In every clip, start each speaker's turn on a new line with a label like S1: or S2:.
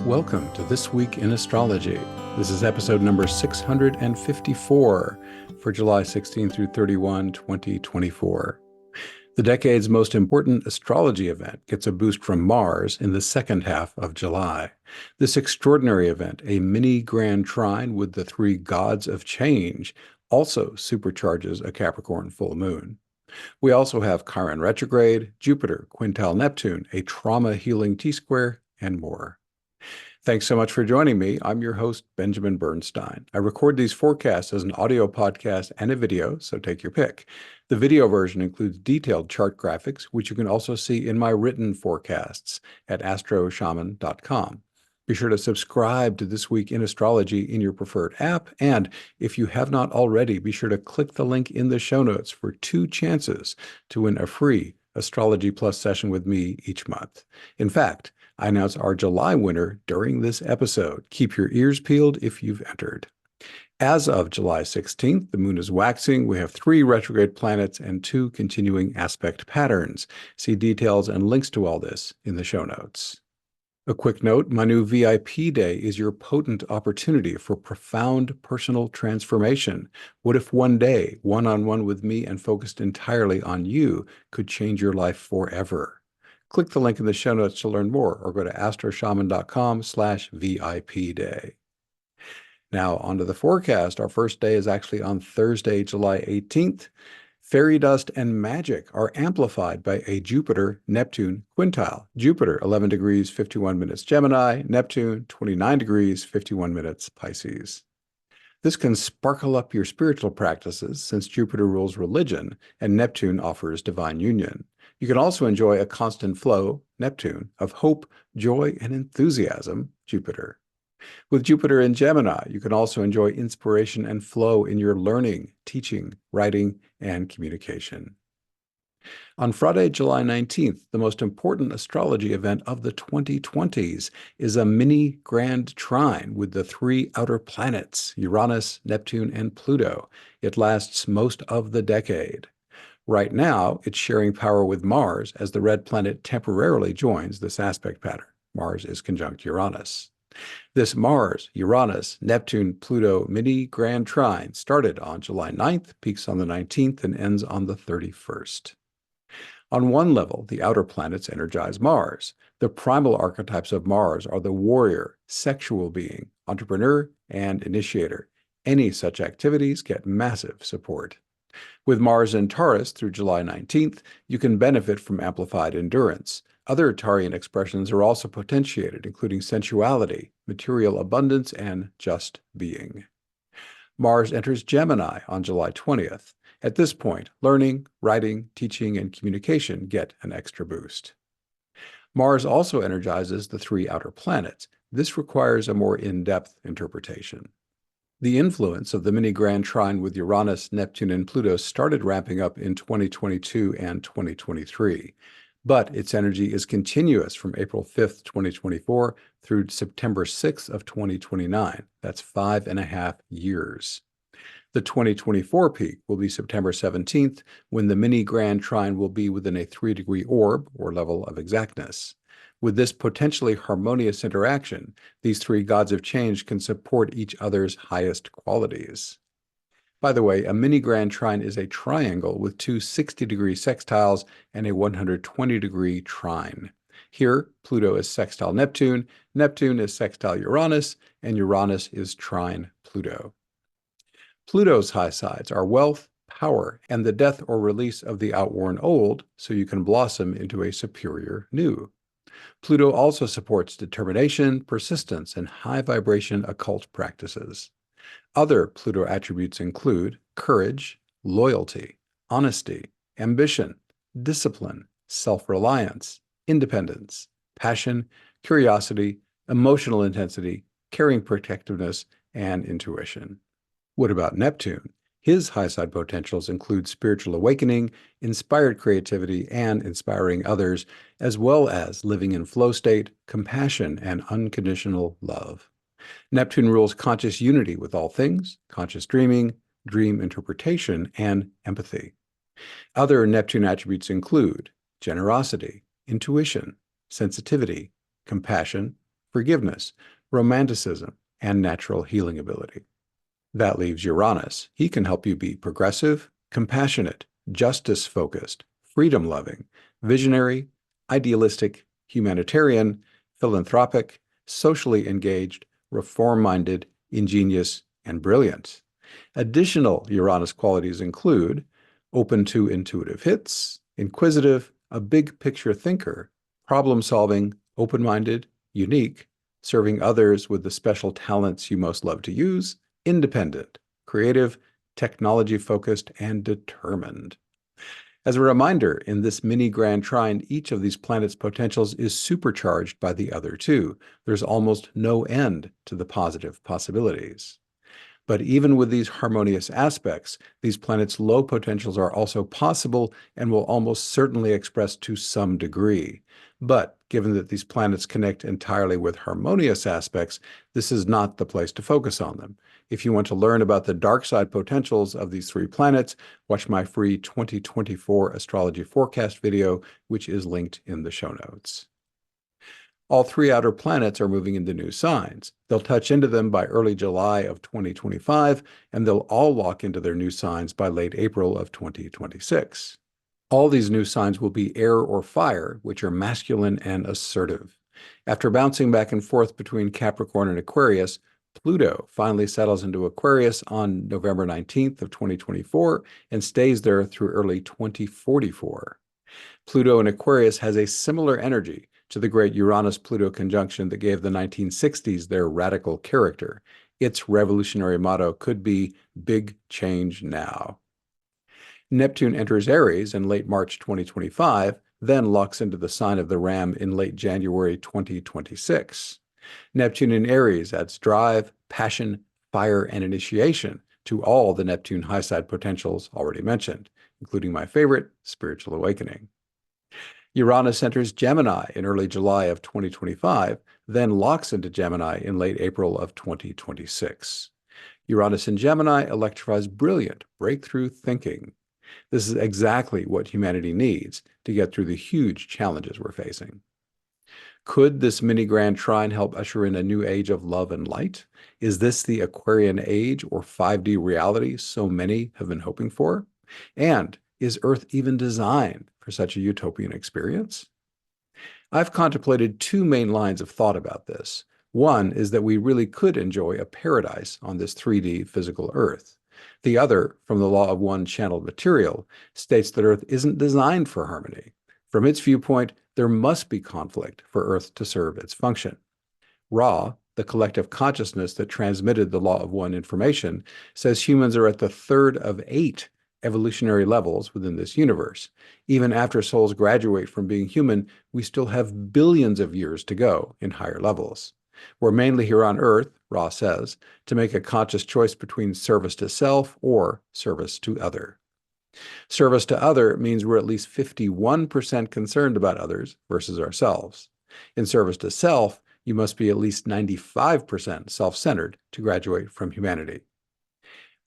S1: Welcome to This Week in Astrology. This is episode number 654 for July 16 through 31, 2024. The decade's most important astrology event gets a boost from Mars in the second half of July. This extraordinary event, a Mini Grand Trine with the three gods of change, also supercharges a Capricorn full moon. We also have Chiron Retrograde, Jupiter, quintile Neptune, a trauma healing T-square, and more. Thanks so much for joining me. I'm your host, Benjamin Bernstein. I record these forecasts as an audio podcast and a video, so take your pick. The video version includes detailed chart graphics, which you can also see in my written forecasts at astroshaman.com. Be sure to subscribe to This Week in Astrology in your preferred app, and if you have not already, be sure to click the link in the show notes for 2 chances to win a free Astrology Plus session with me each month. In fact, I announce our July winner during this episode. Keep your ears peeled if you've entered. As of July 16th, the moon is waxing. We have 3 retrograde planets and 2 continuing aspect patterns. See details and links to all this in the show notes. A quick note, my new VIP day is your potent opportunity for profound personal transformation. What if one day, one-on-one with me and focused entirely on you, could change your life forever? Click the link in the show notes to learn more, or go to astroshaman.com/VIP day. Now, on to the forecast. Our first day is actually on Thursday, July 18th. Fairy dust and magic are amplified by a Jupiter-Neptune quintile. Jupiter, 11 degrees, 51 minutes Gemini. Neptune, 29 degrees, 51 minutes Pisces. This can sparkle up your spiritual practices since Jupiter rules religion and Neptune offers divine union. You can also enjoy a constant flow, Neptune, of hope, joy, and enthusiasm, Jupiter. With Jupiter in Gemini, you can also enjoy inspiration and flow in your learning, teaching, writing, and communication. On Friday, July 19th, the most important astrology event of the 2020s is a Mini Grand Trine with the 3 outer planets, Uranus, Neptune, and Pluto. It lasts most of the decade. Right now, it's sharing power with Mars as the red planet temporarily joins this aspect pattern. Mars is conjunct Uranus. This Mars, Uranus, Neptune, Pluto Mini Grand Trine started on July 9th, peaks on the 19th, and ends on the 31st. On one level, the outer planets energize Mars. The primal archetypes of Mars are the warrior, sexual being, entrepreneur, and initiator. Any such activities get massive support. With Mars in Taurus through July 19th, you can benefit from amplified endurance. Other Taurian expressions are also potentiated, including sensuality, material abundance, and just being. Mars enters Gemini on July 20th. At this point, learning, writing, teaching, and communication get an extra boost. Mars also energizes the 3 outer planets. This requires a more in-depth interpretation. The influence of the Mini Grand Trine with Uranus, Neptune, and Pluto started ramping up in 2022 and 2023, but its energy is continuous from April 5th, 2024 through September 6th of 2029. That's 5.5 years. The 2024 peak will be September 17th, when the Mini Grand Trine will be within a 3-degree orb, or level of exactness. With this potentially harmonious interaction, these 3 gods of change can support each other's highest qualities. By the way, a Mini Grand Trine is a triangle with 2 60-degree sextiles and a 120-degree trine. Here, Pluto is sextile Neptune, Neptune is sextile Uranus, and Uranus is trine Pluto. Pluto's high sides are wealth, power, and the death or release of the outworn old, so you can blossom into a superior new. Pluto also supports determination, persistence, and high-vibration occult practices. Other Pluto attributes include courage, loyalty, honesty, ambition, discipline, self-reliance, independence, passion, curiosity, emotional intensity, caring protectiveness, and intuition. What about Neptune? His high-side potentials include spiritual awakening, inspired creativity, and inspiring others, as well as living in flow state, compassion, and unconditional love. Neptune rules conscious unity with all things, conscious dreaming, dream interpretation, and empathy. Other Neptune attributes include generosity, intuition, sensitivity, compassion, forgiveness, romanticism, and natural healing ability. That leaves Uranus. He can help you be progressive, compassionate, justice-focused, freedom-loving, visionary, idealistic, humanitarian, philanthropic, socially engaged, reform-minded, ingenious, and brilliant. Additional Uranus qualities include open to intuitive hits, inquisitive, a big-picture thinker, problem-solving, open-minded, unique, serving others with the special talents you most love to use, independent, creative, technology-focused, and determined. As a reminder, in this mini Grand Trine, each of these planets' potentials is supercharged by the other two. There's almost no end to the positive possibilities. But even with these harmonious aspects, these planets' low potentials are also possible and will almost certainly express to some degree. But given that these planets connect entirely with harmonious aspects, this is not the place to focus on them. If you want to learn about the dark side potentials of these three planets, watch my free 2024 Astrology Forecast video, which is linked in the show notes. All three outer planets are moving into new signs. They'll touch into them by early July of 2025, and they'll all lock into their new signs by late April of 2026. All these new signs will be air or fire, which are masculine and assertive. After bouncing back and forth between Capricorn and Aquarius, Pluto finally settles into Aquarius on November 19th of 2024 and stays there through early 2044. Pluto in Aquarius has a similar energy to the great Uranus-Pluto conjunction that gave the 1960s their radical character. Its revolutionary motto could be "Big Change Now." Neptune enters Aries in late March 2025, then locks into the sign of the Ram in late January 2026. Neptune in Aries adds drive, passion, fire, and initiation to all the Neptune high side potentials already mentioned, including my favorite, spiritual awakening. Uranus enters Gemini in early July of 2025, then locks into Gemini in late April of 2026. Uranus in Gemini electrifies brilliant, breakthrough thinking. This is exactly what humanity needs to get through the huge challenges we're facing. Could this mini Grand Trine help usher in a new age of love and light? Is this the Aquarian age or 5D reality so many have been hoping for? And is Earth even designed for such a utopian experience? I've contemplated two main lines of thought about this. One is that we really could enjoy a paradise on this 3D physical Earth. The other, from the law of one channeled material, states that Earth isn't designed for harmony. From its viewpoint, there must be conflict for Earth to serve its function. Ra, the collective consciousness that transmitted the law of one information, says humans are at the third of 8 evolutionary levels within this universe. Even after souls graduate from being human, we still have billions of years to go in higher levels. We're mainly here on Earth, Ra says, to make a conscious choice between service to self or service to other. Service to other means we're at least 51% concerned about others versus ourselves. In service to self, you must be at least 95% self-centered to graduate from humanity.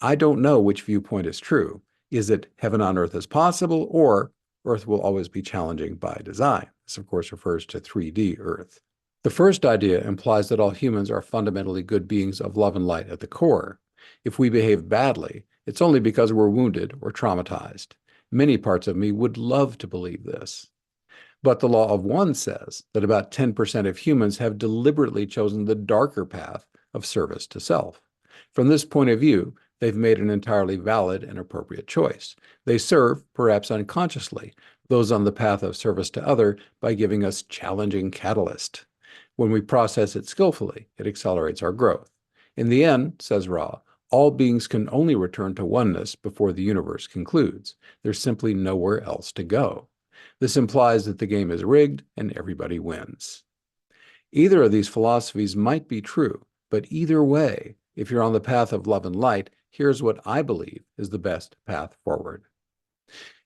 S1: I don't know which viewpoint is true. Is it heaven on earth as possible, or Earth will always be challenging by design? This, of course, refers to 3D Earth. The first idea implies that all humans are fundamentally good beings of love and light at the core. If we behave badly, it's only because we're wounded or traumatized. Many parts of me would love to believe this. But the law of one says that about 10% of humans have deliberately chosen the darker path of service to self. From this point of view, they've made an entirely valid and appropriate choice. They serve, perhaps unconsciously, those on the path of service to other by giving us challenging catalyst. When we process it skillfully, it accelerates our growth. In the end, says Ra, all beings can only return to oneness before the universe concludes. There's simply nowhere else to go. This implies that the game is rigged and everybody wins. Either of these philosophies might be true, but either way, if you're on the path of love and light, here's what I believe is the best path forward.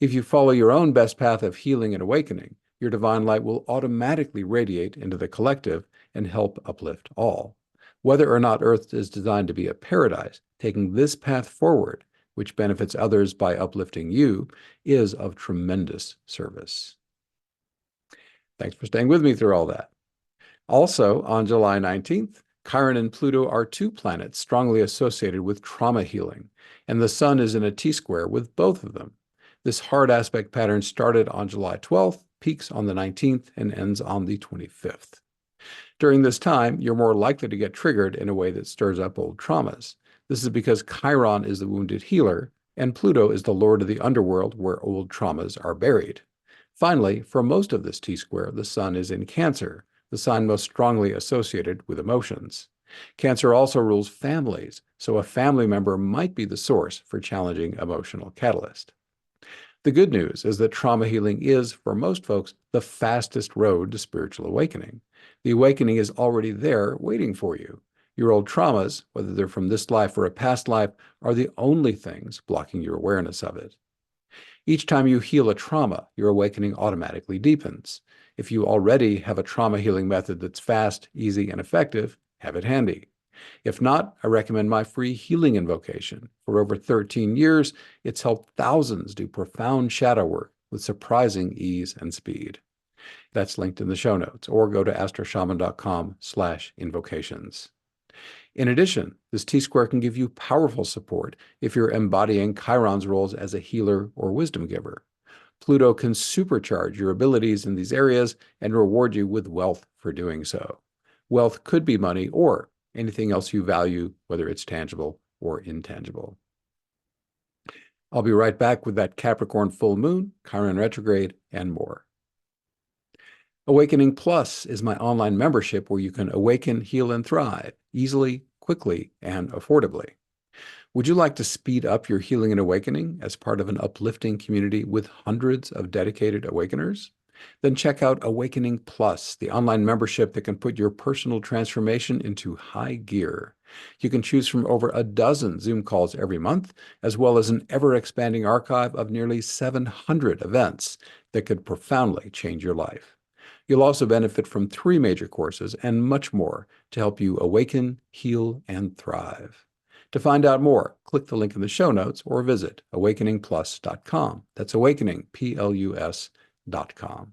S1: If you follow your own best path of healing and awakening, your divine light will automatically radiate into the collective and help uplift all. Whether or not Earth is designed to be a paradise, taking this path forward, which benefits others by uplifting you, is of tremendous service. Thanks for staying with me through all that. Also, on July 19th, Chiron and Pluto are two planets strongly associated with trauma healing, and the Sun is in a T-square with both of them. This hard aspect pattern started on July 12th, peaks on the 19th, and ends on the 25th. During this time, you're more likely to get triggered in a way that stirs up old traumas. This is because Chiron is the wounded healer, and Pluto is the lord of the underworld where old traumas are buried. Finally, for most of this T-square, the Sun is in Cancer, the sign most strongly associated with emotions. Cancer also rules families, so a family member might be the source for challenging emotional catalyst. The good news is that trauma healing is, for most folks, the fastest road to spiritual awakening. The awakening is already there waiting for you. Your old traumas, whether they're from this life or a past life, are the only things blocking your awareness of it. Each time you heal a trauma, your awakening automatically deepens. If you already have a trauma healing method that's fast, easy, and effective, have it handy. If not, I recommend my free healing invocation. For over 13 years, it's helped thousands do profound shadow work with surprising ease and speed. That's linked in the show notes, or go to astroshaman.com/invocations. In addition, this T-square can give you powerful support if you're embodying Chiron's roles as a healer or wisdom giver. Pluto can supercharge your abilities in these areas and reward you with wealth for doing so. Wealth could be money or anything else you value, whether it's tangible or intangible. I'll be right back with that Capricorn full moon, Chiron retrograde, and more. Awakening Plus is my online membership where you can awaken, heal, and thrive easily, quickly, and affordably. Would you like to speed up your healing and awakening as part of an uplifting community with hundreds of dedicated awakeners? Then check out Awakening Plus, the online membership that can put your personal transformation into high gear. You can choose from over a dozen Zoom calls every month, as well as an ever-expanding archive of nearly 700 events that could profoundly change your life. You'll also benefit from 3 major courses and much more to help you awaken, heal, and thrive. To find out more, click the link in the show notes or visit awakeningplus.com. That's awakeningplus.com.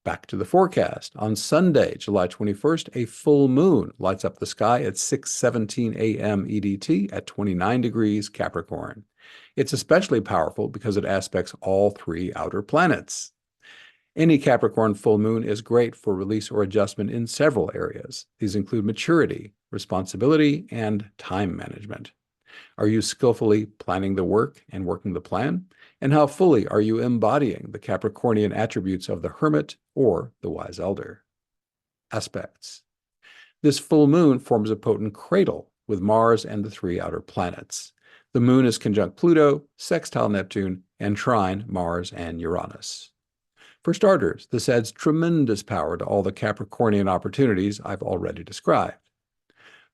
S1: Back to the forecast. On Sunday, July 21st, a full moon lights up the sky at 6:17 a.m. EDT at 29 degrees Capricorn. It's especially powerful because it aspects all 3 outer planets. Any Capricorn full moon is great for release or adjustment in several areas. These include maturity, responsibility, and time management. Are you skillfully planning the work and working the plan? And how fully are you embodying the Capricornian attributes of the hermit or the wise elder? Aspects. This full moon forms a potent cradle with Mars and the 3 outer planets. The moon is conjunct Pluto, sextile Neptune, and trine Mars and Uranus. For starters, this adds tremendous power to all the Capricornian opportunities I've already described.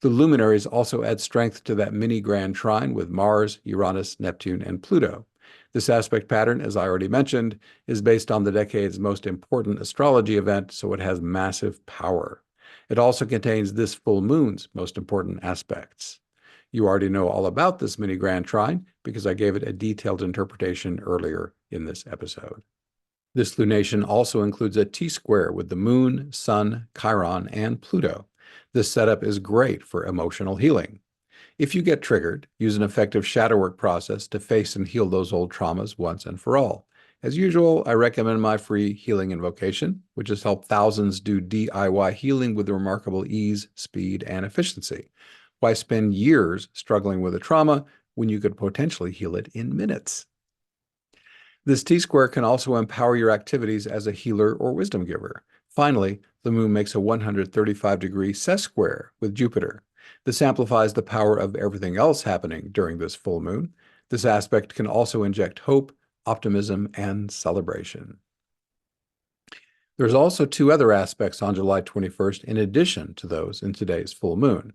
S1: The luminaries also add strength to that mini Grand Trine with Mars, Uranus, Neptune, and Pluto. This aspect pattern, as I already mentioned, is based on the decade's most important astrology event, so it has massive power. It also contains this full moon's most important aspects. You already know all about this mini Grand Trine because I gave it a detailed interpretation earlier in this episode. This lunation also includes a T-square with the Moon, Sun, Chiron, and Pluto. This setup is great for emotional healing. If you get triggered, use an effective shadow work process to face and heal those old traumas once and for all. As usual, I recommend my free healing invocation, which has helped thousands do DIY healing with remarkable ease, speed, and efficiency. Why spend years struggling with a trauma when you could potentially heal it in minutes? This T-square can also empower your activities as a healer or wisdom giver. Finally, the moon makes a 135-degree sesquare with Jupiter. This amplifies the power of everything else happening during this full moon. This aspect can also inject hope, optimism, and celebration. There's also 2 other aspects on July 21st in addition to those in today's full moon.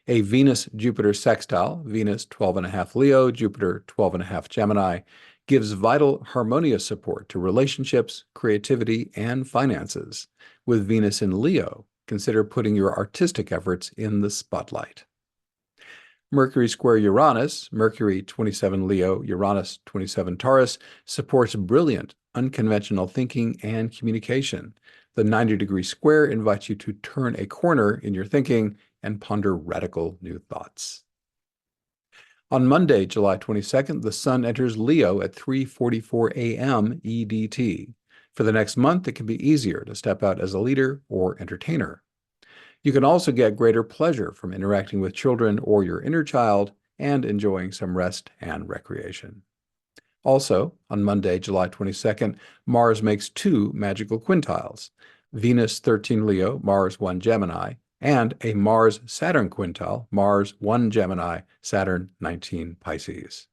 S1: A Venus-Jupiter sextile, Venus 12.5 Leo, Jupiter 12.5 Gemini, gives vital harmonious support to relationships, creativity, and finances. With Venus in Leo, consider putting your artistic efforts in the spotlight. Mercury square Uranus, Mercury 27 Leo, Uranus 27 Taurus, supports brilliant, unconventional thinking and communication. The 90-degree square invites you to turn a corner in your thinking and ponder radical new thoughts. On Monday, July 22nd, the Sun enters Leo at 3:44 a.m. EDT. For the next month, it can be easier to step out as a leader or entertainer. You can also get greater pleasure from interacting with children or your inner child and enjoying some rest and recreation. Also, on Monday, July 22nd, Mars makes two magical quintiles, Venus 13 Leo, Mars 1 Gemini, and a Mars-Saturn quintile, Mars 1 Gemini, Saturn 19 Pisces.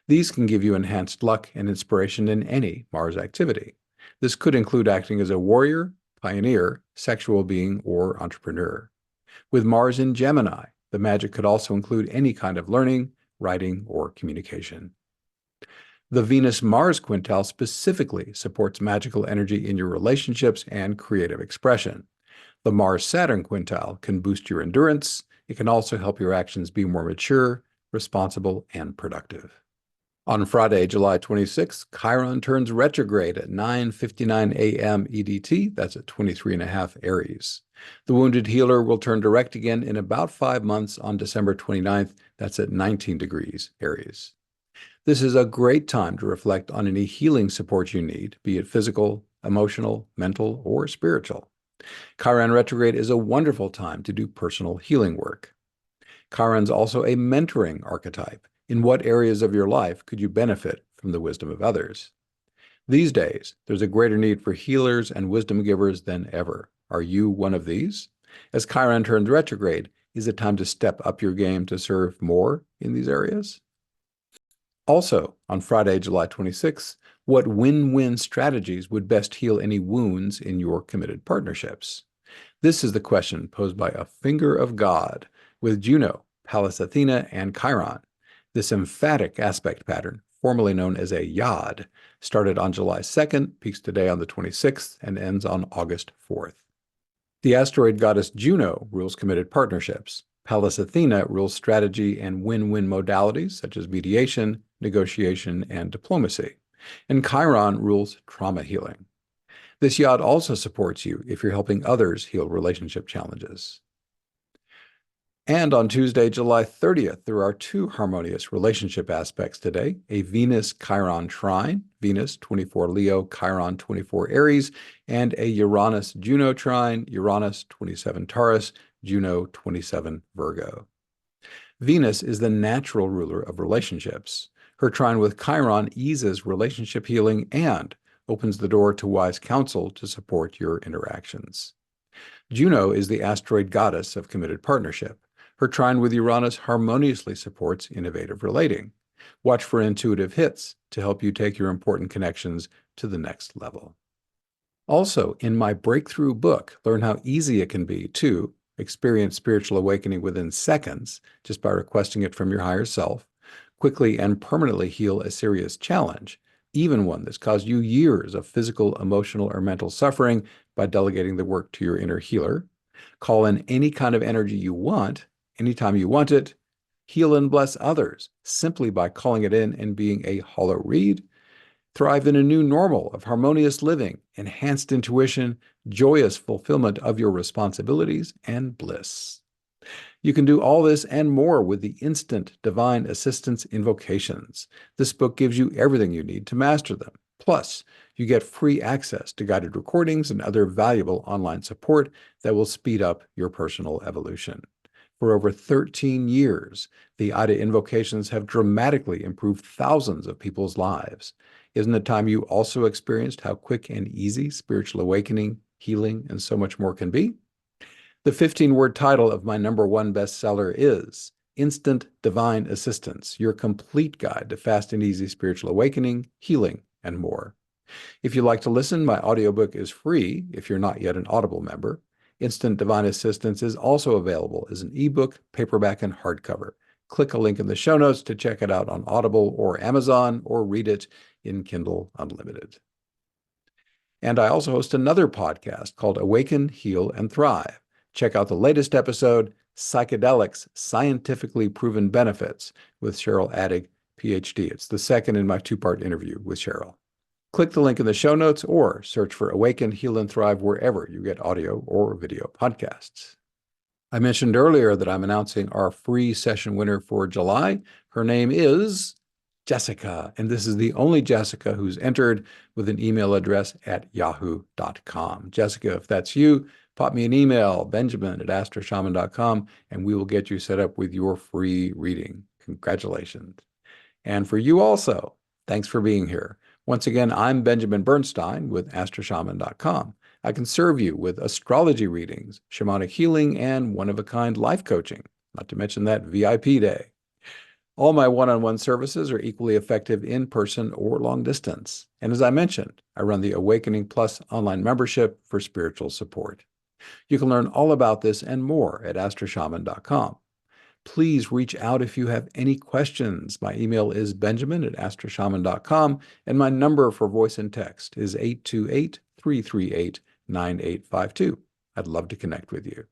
S1: These can give you enhanced luck and inspiration in any Mars activity. This could include acting as a warrior, pioneer, sexual being, or entrepreneur. With Mars in Gemini, the magic could also include any kind of learning, writing, or communication. The Venus-Mars quintile specifically supports magical energy in your relationships and creative expression. The Mars-Saturn quintile can boost your endurance. It can also help your actions be more mature, responsible, and productive. On Friday, July 26th, Chiron turns retrograde at 9:59 a.m. EDT. That's at 23.5 Aries. The wounded healer will turn direct again in about 5 months on December 29th. That's at 19 degrees Aries. This is a great time to reflect on any healing support you need, be it physical, emotional, mental, or spiritual. Chiron retrograde is a wonderful time to do personal healing work. Chiron's also a mentoring archetype. In what areas of your life could you benefit from the wisdom of others? These days, there's a greater need for healers and wisdom givers than ever. Are you one of these? As Chiron turns retrograde, is it time to step up your game to serve more in these areas? Also, on Friday, July 26th, what win-win strategies would best heal any wounds in your committed partnerships? This is the question posed by a finger of God with Juno, Pallas Athena, and Chiron. This emphatic aspect pattern, formerly known as a yod, started on July 2nd, peaks today on the 26th, and ends on August 4th. The asteroid goddess Juno rules committed partnerships. Pallas Athena rules strategy and win-win modalities such as mediation, negotiation, and diplomacy. And Chiron rules trauma healing. This yod also supports you if you're helping others heal relationship challenges. And on Tuesday, July 30th, there are two harmonious relationship aspects today, a Venus-Chiron trine, Venus 24 Leo, Chiron 24 Aries, and a Uranus-Juno trine, Uranus 27 Taurus, Juno 27 Virgo. Venus is the natural ruler of relationships. Her trine with Chiron eases relationship healing and opens the door to wise counsel to support your interactions. Juno is the asteroid goddess of committed partnership. Her trine with Uranus harmoniously supports innovative relating. Watch for intuitive hits to help you take your important connections to the next level. Also, in my breakthrough book, learn how easy it can be to experience spiritual awakening within seconds just by requesting it from your higher self, quickly and permanently heal a serious challenge, even one that's caused you years of physical, emotional, or mental suffering by delegating the work to your inner healer, call in any kind of energy you want, anytime you want it, heal and bless others simply by calling it in and being a hollow reed, thrive in a new normal of harmonious living, enhanced intuition, joyous fulfillment of your responsibilities, and bliss. You can do all this and more with the instant divine assistance invocations. This book gives you everything you need to master them. Plus, you get free access to guided recordings and other valuable online support that will speed up your personal evolution. For over 13 years, the AIDA invocations have dramatically improved thousands of people's lives. Isn't it time you also experienced how quick and easy spiritual awakening, healing, and so much more can be? The 15-word title of my #1 bestseller is Instant Divine Assistance, your complete guide to fast and easy spiritual awakening, healing, and more. If you'd like to listen, my audiobook is free if you're not yet an Audible member. Instant Divine Assistance is also available as an ebook, paperback, and hardcover. Click a link in the show notes to check it out on Audible or Amazon, or read it in Kindle Unlimited. And I also host another podcast called Awaken, Heal, and Thrive. Check out the latest episode, Psychedelics, Scientifically Proven Benefits, with Cheryl Addig, PhD. It's the second in my two-part interview with Cheryl. Click the link in the show notes or search for Awaken, Heal, and Thrive wherever you get audio or video podcasts. I mentioned earlier that I'm announcing our free session winner for July. Her name is Jessica, and this is the only Jessica who's entered with an email address at yahoo.com. Jessica, if that's you, pop me an email, benjamin@astroshaman.com, and we will get you set up with your free reading. Congratulations. And for you also, thanks for being here. Once again, I'm Benjamin Bernstein with astroshaman.com. I can serve you with astrology readings, shamanic healing, and one-of-a-kind life coaching, not to mention that VIP day. All my one-on-one services are equally effective in person or long distance. And as I mentioned, I run the Awakening Plus online membership for spiritual support. You can learn all about this and more at astroshaman.com. Please reach out if you have any questions. My email is benjamin@astroshaman.com, and my number for voice and text is 828-338-9852. I'd love to connect with you.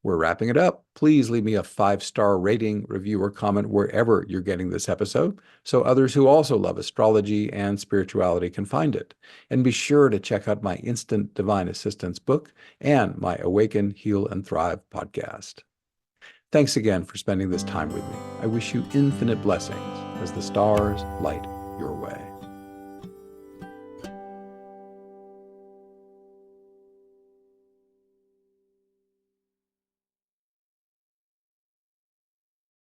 S1: We're wrapping it up. Please leave me a 5-star rating, review, or comment wherever you're getting this episode so others who also love astrology and spirituality can find it. And be sure to check out my Instant Divine Assistance book and my Awaken, Heal, and Thrive podcast. Thanks again for spending this time with me. I wish you infinite blessings as the stars light your way.